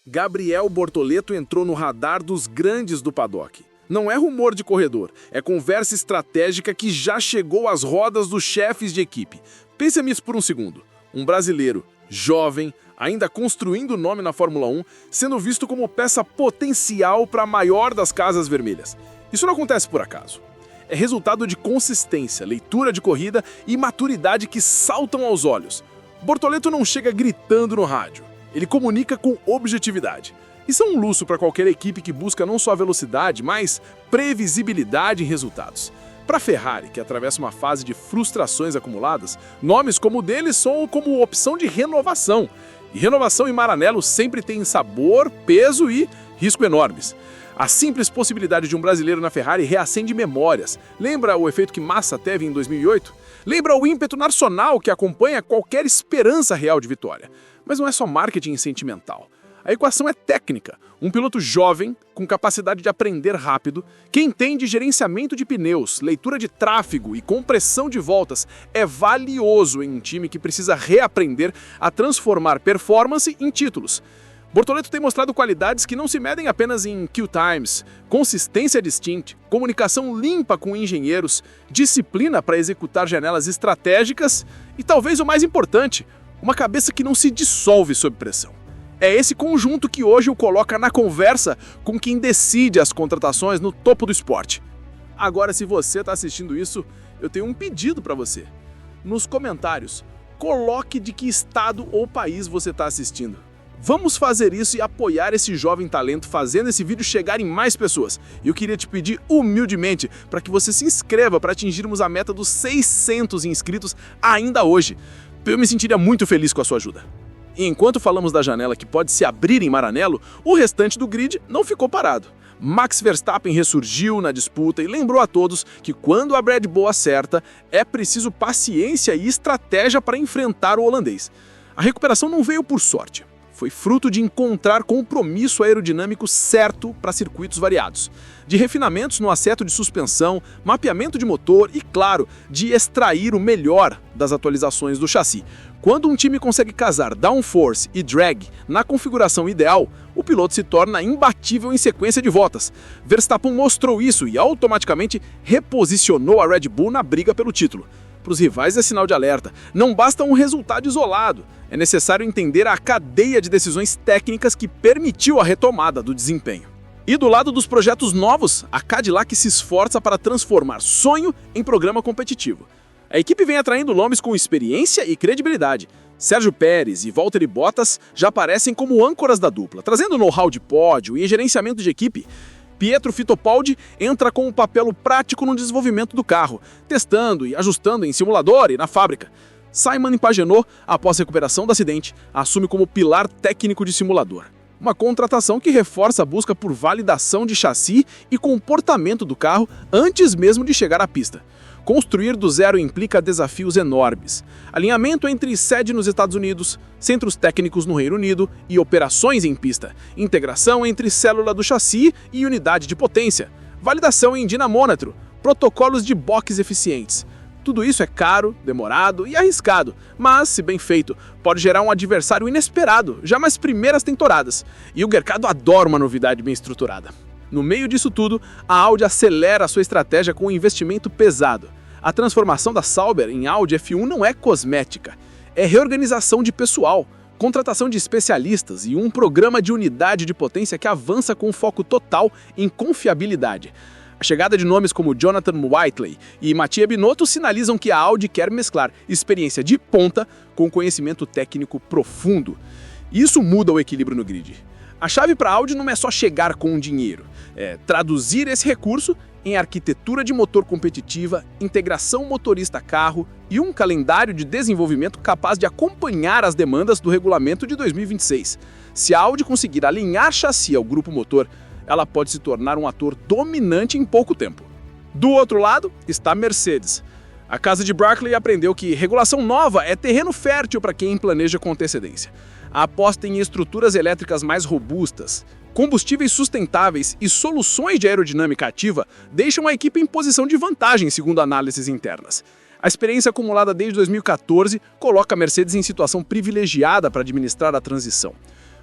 Gabriel Bortoleto entrou no radar dos grandes do paddock. Não é rumor de corredor, é conversa estratégica que já chegou às rodas dos chefes de equipe. Pensa nisso por um segundo. Um brasileiro, jovem, ainda construindo nome na Fórmula 1, sendo visto como peça potencial para a maior das casas vermelhas. Isso não acontece por acaso. É resultado de consistência, leitura de corrida e maturidade que saltam aos olhos. Bortoleto não chega gritando no rádio. Ele comunica com objetividade. Isso é um luxo para qualquer equipe que busca não só velocidade, mas previsibilidade em resultados. Para a Ferrari, que atravessa uma fase de frustrações acumuladas, nomes como o dele são como opção de renovação. E renovação em Maranello sempre tem sabor, peso e risco enormes. A simples possibilidade de um brasileiro na Ferrari reacende memórias. Lembra o efeito que Massa teve em 2008? Lembra o ímpeto nacional que acompanha qualquer esperança real de vitória. Mas não é só marketing sentimental. A equação é técnica. Um piloto jovem, com capacidade de aprender rápido, que entende gerenciamento de pneus, leitura de tráfego e compressão de voltas, é valioso em um time que precisa reaprender a transformar performance em títulos. Bortoleto tem mostrado qualidades que não se medem apenas em kill times, consistência distinta, comunicação limpa com engenheiros, disciplina para executar janelas estratégicas e, talvez o mais importante, uma cabeça que não se dissolve sob pressão. É esse conjunto que hoje o coloca na conversa com quem decide as contratações no topo do esporte. Agora, se você está assistindo isso, eu tenho um pedido para você. Nos comentários, coloque de que estado ou país você está assistindo. Vamos fazer isso e apoiar esse jovem talento, fazendo esse vídeo chegar em mais pessoas. E eu queria te pedir humildemente para que você se inscreva para atingirmos a meta dos 600 inscritos ainda hoje. Eu me sentiria muito feliz com a sua ajuda. E enquanto falamos da janela que pode se abrir em Maranello, o restante do grid não ficou parado. Max Verstappen ressurgiu na disputa e lembrou a todos que quando a Red Bull acerta, é preciso paciência e estratégia para enfrentar o holandês. A recuperação não veio por sorte. Foi fruto de encontrar compromisso aerodinâmico certo para circuitos variados, de refinamentos no acerto de suspensão, mapeamento de motor e, claro, de extrair o melhor das atualizações do chassi. Quando um time consegue casar downforce e drag na configuração ideal, o piloto se torna imbatível em sequência de voltas. Verstappen mostrou isso e automaticamente reposicionou a Red Bull na briga pelo título. Para os rivais é sinal de alerta. Não basta um resultado isolado. É necessário entender a cadeia de decisões técnicas que permitiu a retomada do desempenho. E do lado dos projetos novos, a Cadillac se esforça para transformar sonho em programa competitivo. A equipe vem atraindo nomes com experiência e credibilidade. Sérgio Pérez e Valtteri Bottas já aparecem como âncoras da dupla, trazendo know-how de pódio e gerenciamento de equipe. Pietro Fittipaldi entra com um papel prático no desenvolvimento do carro, testando e ajustando em simulador e na fábrica. Simon Pagenaud, após recuperação do acidente, assume como pilar técnico de simulador. Uma contratação que reforça a busca por validação de chassi e comportamento do carro antes mesmo de chegar à pista. Construir do zero implica desafios enormes. Alinhamento entre sede nos Estados Unidos, centros técnicos no Reino Unido e operações em pista. Integração entre célula do chassi e unidade de potência. Validação em dinamômetro. Protocolos de box eficientes. Tudo isso é caro, demorado e arriscado, mas, se bem feito, pode gerar um adversário inesperado, já nas primeiras temporadas. E o mercado adora uma novidade bem estruturada. No meio disso tudo, a Audi acelera sua estratégia com um investimento pesado. A transformação da Sauber em Audi F1 não é cosmética, é reorganização de pessoal, contratação de especialistas e um programa de unidade de potência que avança com foco total em confiabilidade. A chegada de nomes como Jonathan Whiteley e Mattia Binotto sinalizam que a Audi quer mesclar experiência de ponta com conhecimento técnico profundo. Isso muda o equilíbrio no grid. A chave para a Audi não é só chegar com o dinheiro, é traduzir esse recurso em arquitetura de motor competitiva, integração motorista-carro e um calendário de desenvolvimento capaz de acompanhar as demandas do regulamento de 2026. Se a Audi conseguir alinhar chassi ao grupo motor, ela pode se tornar um ator dominante em pouco tempo. Do outro lado está a Mercedes. A casa de Brackley aprendeu que regulação nova é terreno fértil para quem planeja com antecedência. A aposta em estruturas elétricas mais robustas, combustíveis sustentáveis e soluções de aerodinâmica ativa deixam a equipe em posição de vantagem, segundo análises internas. A experiência acumulada desde 2014 coloca a Mercedes em situação privilegiada para administrar a transição.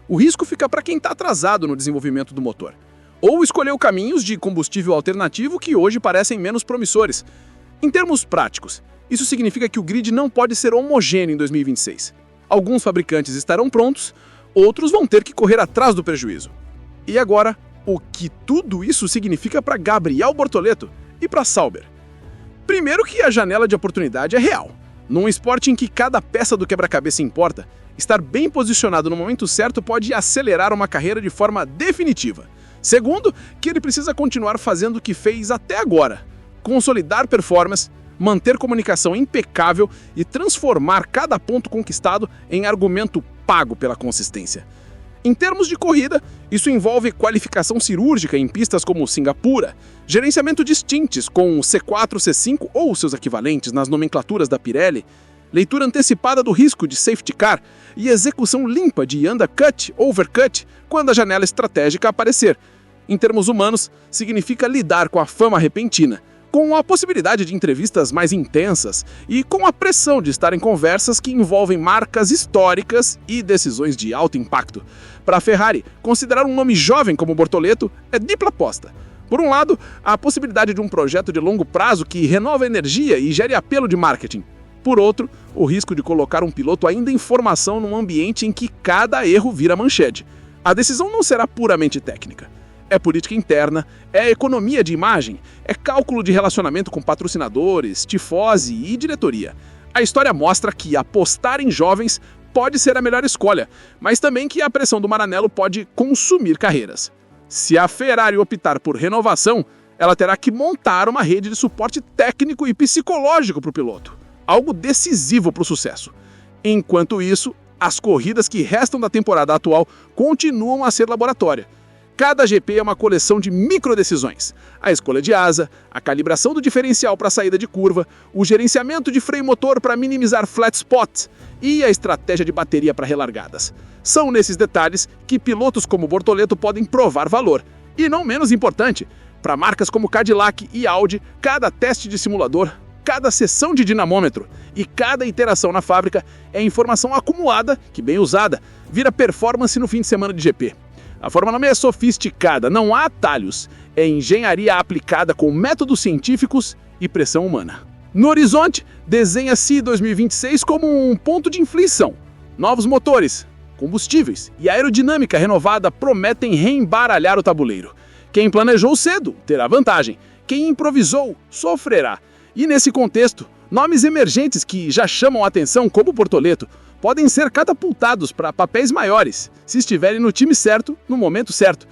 O risco fica para quem está atrasado no desenvolvimento do motor, ou escolheu caminhos de combustível alternativo que hoje parecem menos promissores. Em termos práticos, isso significa que o grid não pode ser homogêneo em 2026. Alguns fabricantes estarão prontos, outros vão ter que correr atrás do prejuízo. E agora, o que tudo isso significa para Gabriel Bortoleto e para Sauber? Primeiro que a janela de oportunidade é real. Num esporte em que cada peça do quebra-cabeça importa, estar bem posicionado no momento certo pode acelerar uma carreira de forma definitiva. Segundo, que ele precisa continuar fazendo o que fez até agora: consolidar performance, manter comunicação impecável e transformar cada ponto conquistado em argumento pago pela consistência. Em termos de corrida, isso envolve qualificação cirúrgica em pistas como Singapura, gerenciamento de stints com o C4, C5 ou seus equivalentes nas nomenclaturas da Pirelli, leitura antecipada do risco de safety car e execução limpa de undercut ou overcut quando a janela estratégica aparecer. Em termos humanos, significa lidar com a fama repentina, com a possibilidade de entrevistas mais intensas e com a pressão de estar em conversas que envolvem marcas históricas e decisões de alto impacto. Para a Ferrari, considerar um nome jovem como Bortoleto é dupla aposta. Por um lado, a possibilidade de um projeto de longo prazo que renova energia e gere apelo de marketing. Por outro, o risco de colocar um piloto ainda em formação num ambiente em que cada erro vira manchete. A decisão não será puramente técnica. É política interna, é economia de imagem, é cálculo de relacionamento com patrocinadores, tifose e diretoria. A história mostra que apostar em jovens pode ser a melhor escolha, mas também que a pressão do Maranello pode consumir carreiras. Se a Ferrari optar por renovação, ela terá que montar uma rede de suporte técnico e psicológico para o piloto, algo decisivo para o sucesso. Enquanto isso, as corridas que restam da temporada atual continuam a ser laboratório. Cada GP é uma coleção de microdecisões. A escolha de asa, a calibração do diferencial para a saída de curva, o gerenciamento de freio motor para minimizar flat spots e a estratégia de bateria para relargadas. São nesses detalhes que pilotos como Bortoleto podem provar valor. E não menos importante, para marcas como Cadillac e Audi, cada teste de simulador, cada sessão de dinamômetro e cada iteração na fábrica é informação acumulada que, bem usada, vira performance no fim de semana de GP. A Fórmula 1 é sofisticada, não há atalhos. É engenharia aplicada com métodos científicos e pressão humana. No horizonte, desenha-se 2026 como um ponto de inflexão. Novos motores, combustíveis e aerodinâmica renovada prometem reembaralhar o tabuleiro. Quem planejou cedo terá vantagem. Quem improvisou sofrerá. E nesse contexto, nomes emergentes que já chamam a atenção, como Bortoleto, podem ser catapultados para papéis maiores, se estiverem no time certo, no momento certo.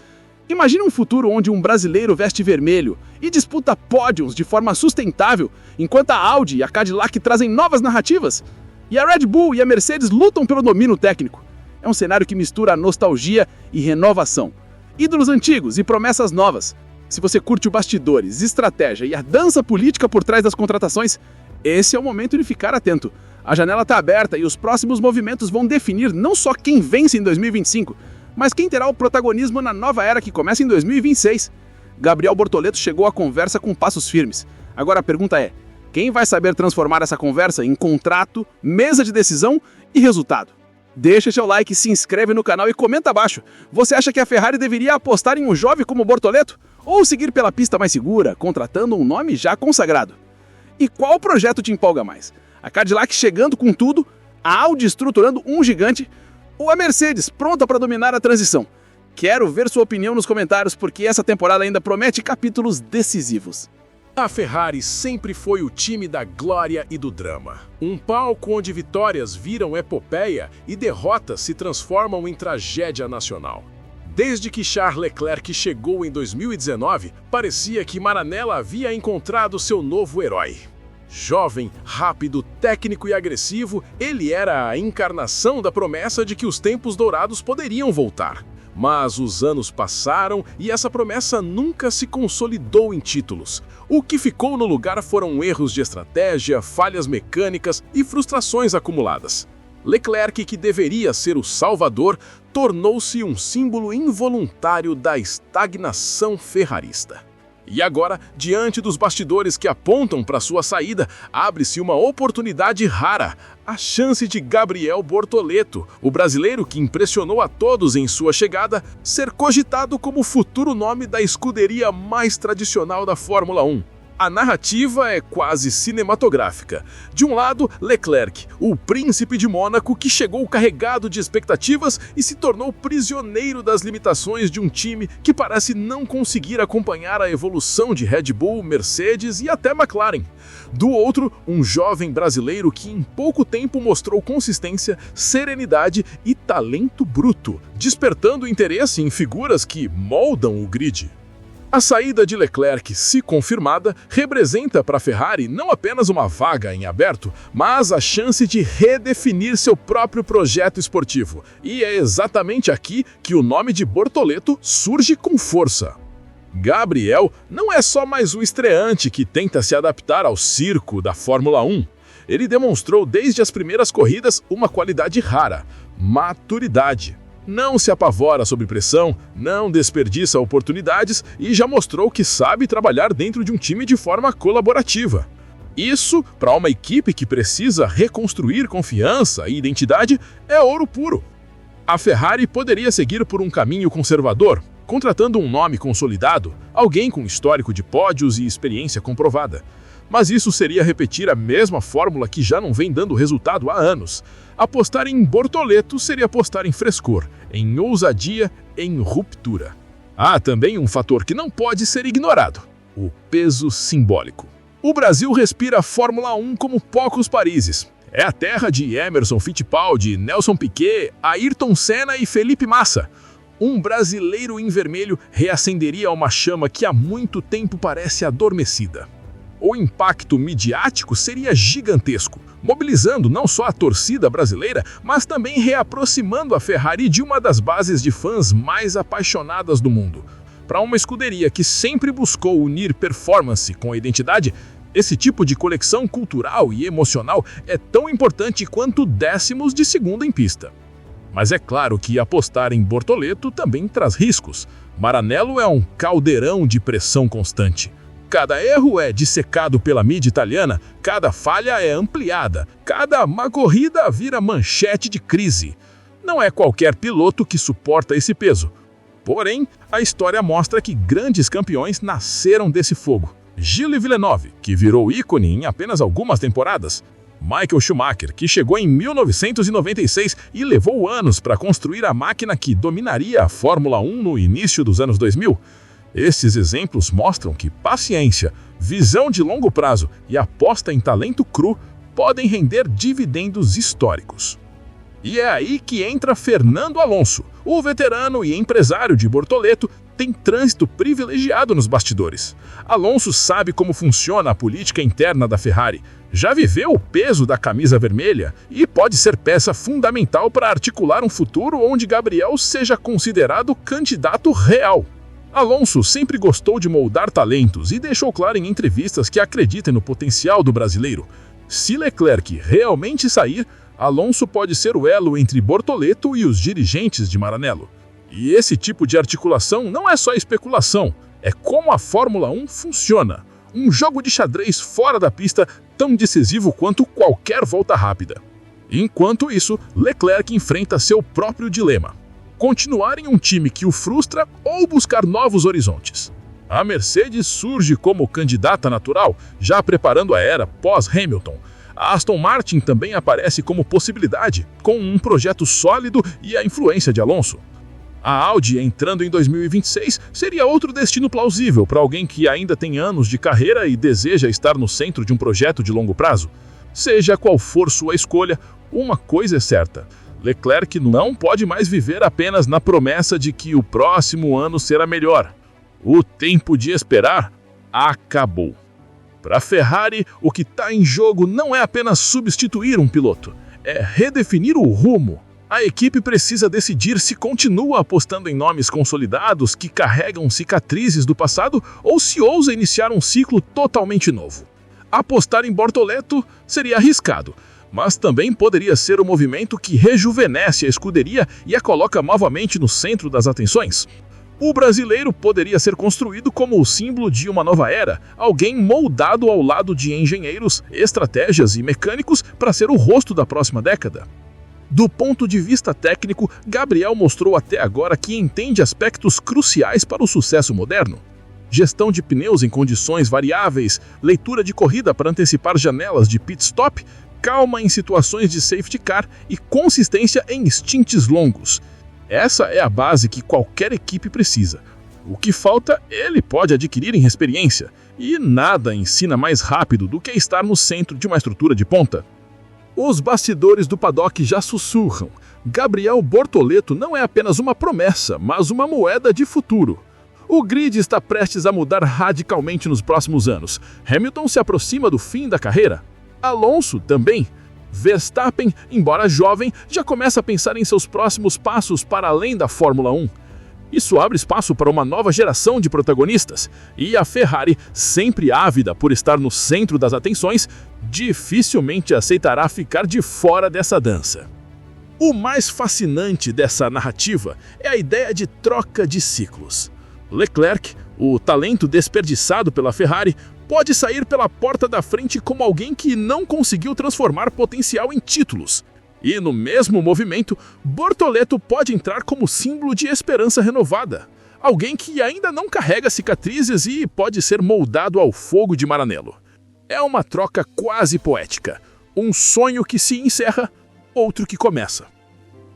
Imagine um futuro onde um brasileiro veste vermelho e disputa pódios de forma sustentável, enquanto a Audi e a Cadillac trazem novas narrativas, e a Red Bull e a Mercedes lutam pelo domínio técnico. É um cenário que mistura nostalgia e renovação, ídolos antigos e promessas novas. Se você curte o bastidores, estratégia e a dança política por trás das contratações, esse é o momento de ficar atento. A janela está aberta e os próximos movimentos vão definir não só quem vence em 2025, mas quem terá o protagonismo na nova era que começa em 2026. Gabriel Bortoleto chegou à conversa com passos firmes. Agora a pergunta é: quem vai saber transformar essa conversa em contrato, mesa de decisão e resultado? Deixa seu like, se inscreve no canal e comenta abaixo. Você acha que a Ferrari deveria apostar em um jovem como Bortoleto? Ou seguir pela pista mais segura, contratando um nome já consagrado? E qual projeto te empolga mais? A Cadillac chegando com tudo, a Audi estruturando um gigante, ou a Mercedes pronta para dominar a transição? Quero ver sua opinião nos comentários, porque essa temporada ainda promete capítulos decisivos. A Ferrari sempre foi o time da glória e do drama. Um palco onde vitórias viram epopeia e derrotas se transformam em tragédia nacional. Desde que Charles Leclerc chegou em 2019, parecia que Maranello havia encontrado seu novo herói. Jovem, rápido, técnico e agressivo, ele era a encarnação da promessa de que os tempos dourados poderiam voltar. Mas os anos passaram e essa promessa nunca se consolidou em títulos. O que ficou no lugar foram erros de estratégia, falhas mecânicas e frustrações acumuladas. Leclerc, que deveria ser o salvador, tornou-se um símbolo involuntário da estagnação ferrarista. E agora, diante dos bastidores que apontam para sua saída, abre-se uma oportunidade rara, a chance de Gabriel Bortoleto, o brasileiro que impressionou a todos em sua chegada, ser cogitado como o futuro nome da escuderia mais tradicional da Fórmula 1. A narrativa é quase cinematográfica. De um lado, Leclerc, o príncipe de Mônaco que chegou carregado de expectativas e se tornou prisioneiro das limitações de um time que parece não conseguir acompanhar a evolução de Red Bull, Mercedes e até McLaren. Do outro, um jovem brasileiro que em pouco tempo mostrou consistência, serenidade e talento bruto, despertando interesse em figuras que moldam o grid. A saída de Leclerc, se confirmada, representa para a Ferrari não apenas uma vaga em aberto, mas a chance de redefinir seu próprio projeto esportivo. E é exatamente aqui que o nome de Bortoleto surge com força. Gabriel não é só mais um estreante que tenta se adaptar ao circo da Fórmula 1. Ele demonstrou desde as primeiras corridas uma qualidade rara: maturidade. Não se apavora sob pressão, não desperdiça oportunidades e já mostrou que sabe trabalhar dentro de um time de forma colaborativa. Isso, para uma equipe que precisa reconstruir confiança e identidade, é ouro puro. A Ferrari poderia seguir por um caminho conservador, contratando um nome consolidado, alguém com histórico de pódios e experiência comprovada. Mas isso seria repetir a mesma fórmula que já não vem dando resultado há anos. Apostar em Bortoleto seria apostar em frescor, em ousadia, em ruptura. Há também um fator que não pode ser ignorado: o peso simbólico. O Brasil respira a Fórmula 1 como poucos países. É a terra de Emerson Fittipaldi, Nelson Piquet, Ayrton Senna e Felipe Massa. Um brasileiro em vermelho reacenderia uma chama que há muito tempo parece adormecida. O impacto midiático seria gigantesco, mobilizando não só a torcida brasileira, mas também reaproximando a Ferrari de uma das bases de fãs mais apaixonadas do mundo. Para uma escuderia que sempre buscou unir performance com a identidade, esse tipo de conexão cultural e emocional é tão importante quanto décimos de segundo em pista. Mas é claro que apostar em Bortoleto também traz riscos. Maranello é um caldeirão de pressão constante. Cada erro é dissecado pela mídia italiana, cada falha é ampliada, cada má corrida vira manchete de crise. Não é qualquer piloto que suporta esse peso. Porém, a história mostra que grandes campeões nasceram desse fogo. Gilles Villeneuve, que virou ícone em apenas algumas temporadas. Michael Schumacher, que chegou em 1996 e levou anos para construir a máquina que dominaria a Fórmula 1 no início dos anos 2000. Esses exemplos mostram que paciência, visão de longo prazo e aposta em talento cru podem render dividendos históricos. E é aí que entra Fernando Alonso. O veterano e empresário de Bortoleto tem trânsito privilegiado nos bastidores. Alonso sabe como funciona a política interna da Ferrari, já viveu o peso da camisa vermelha e pode ser peça fundamental para articular um futuro onde Gabriel seja considerado candidato real. Alonso sempre gostou de moldar talentos e deixou claro em entrevistas que acredita no potencial do brasileiro. Se Leclerc realmente sair, Alonso pode ser o elo entre Bortoleto e os dirigentes de Maranello. E esse tipo de articulação não é só especulação, é como a Fórmula 1 funciona. Um jogo de xadrez fora da pista tão decisivo quanto qualquer volta rápida. Enquanto isso, Leclerc enfrenta seu próprio dilema: continuar em um time que o frustra ou buscar novos horizontes. A Mercedes surge como candidata natural, já preparando a era pós-Hamilton. A Aston Martin também aparece como possibilidade, com um projeto sólido e a influência de Alonso. A Audi, entrando em 2026, seria outro destino plausível para alguém que ainda tem anos de carreira e deseja estar no centro de um projeto de longo prazo. Seja qual for sua escolha, uma coisa é certa: Leclerc não pode mais viver apenas na promessa de que o próximo ano será melhor. O tempo de esperar acabou. Para a Ferrari, o que está em jogo não é apenas substituir um piloto, é redefinir o rumo. A equipe precisa decidir se continua apostando em nomes consolidados que carregam cicatrizes do passado ou se ousa iniciar um ciclo totalmente novo. Apostar em Bortoleto seria arriscado, mas também poderia ser o movimento que rejuvenesce a escuderia e a coloca novamente no centro das atenções. O brasileiro poderia ser construído como o símbolo de uma nova era, alguém moldado ao lado de engenheiros, estratégias e mecânicos para ser o rosto da próxima década. Do ponto de vista técnico, Gabriel mostrou até agora que entende aspectos cruciais para o sucesso moderno. Gestão de pneus em condições variáveis, leitura de corrida para antecipar janelas de pit stop, calma em situações de safety car e consistência em stints longos. Essa é a base que qualquer equipe precisa. O que falta, ele pode adquirir em experiência, e nada ensina mais rápido do que estar no centro de uma estrutura de ponta. Os bastidores do paddock já sussurram. Gabriel Bortoleto não é apenas uma promessa, mas uma moeda de futuro. O grid está prestes a mudar radicalmente nos próximos anos. Hamilton se aproxima do fim da carreira. Alonso também. Verstappen, embora jovem, já começa a pensar em seus próximos passos para além da Fórmula 1. Isso abre espaço para uma nova geração de protagonistas, e a Ferrari, sempre ávida por estar no centro das atenções, dificilmente aceitará ficar de fora dessa dança. O mais fascinante dessa narrativa é a ideia de troca de ciclos. Leclerc, o talento desperdiçado pela Ferrari, pode sair pela porta da frente como alguém que não conseguiu transformar potencial em títulos. E no mesmo movimento, Bortoleto pode entrar como símbolo de esperança renovada. Alguém que ainda não carrega cicatrizes e pode ser moldado ao fogo de Maranello. É uma troca quase poética. Um sonho que se encerra, outro que começa.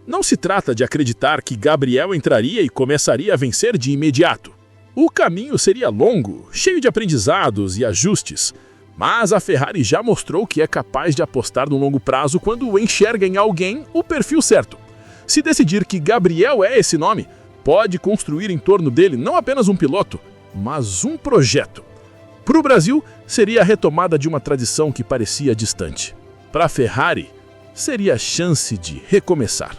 Não se trata de acreditar que Gabriel entraria e começaria a vencer de imediato. O caminho seria longo, cheio de aprendizados e ajustes, mas a Ferrari já mostrou que é capaz de apostar no longo prazo quando enxerga em alguém o perfil certo. Se decidir que Gabriel é esse nome, pode construir em torno dele não apenas um piloto, mas um projeto. Para o Brasil, seria a retomada de uma tradição que parecia distante. Para a Ferrari, seria a chance de recomeçar.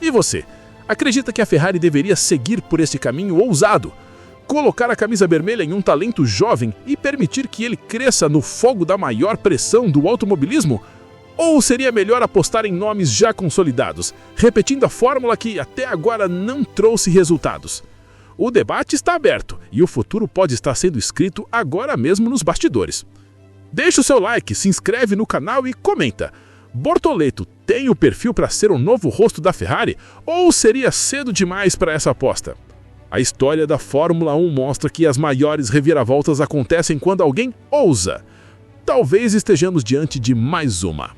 E você, acredita que a Ferrari deveria seguir por esse caminho ousado? Colocar a camisa vermelha em um talento jovem e permitir que ele cresça no fogo da maior pressão do automobilismo? Ou seria melhor apostar em nomes já consolidados, repetindo a fórmula que até agora não trouxe resultados? O debate está aberto e o futuro pode estar sendo escrito agora mesmo nos bastidores. Deixe o seu like, se inscreve no canal e comenta. Bortoleto tem o perfil para ser o novo rosto da Ferrari ou seria cedo demais para essa aposta? A história da Fórmula 1 mostra que as maiores reviravoltas acontecem quando alguém ousa. Talvez estejamos diante de mais uma.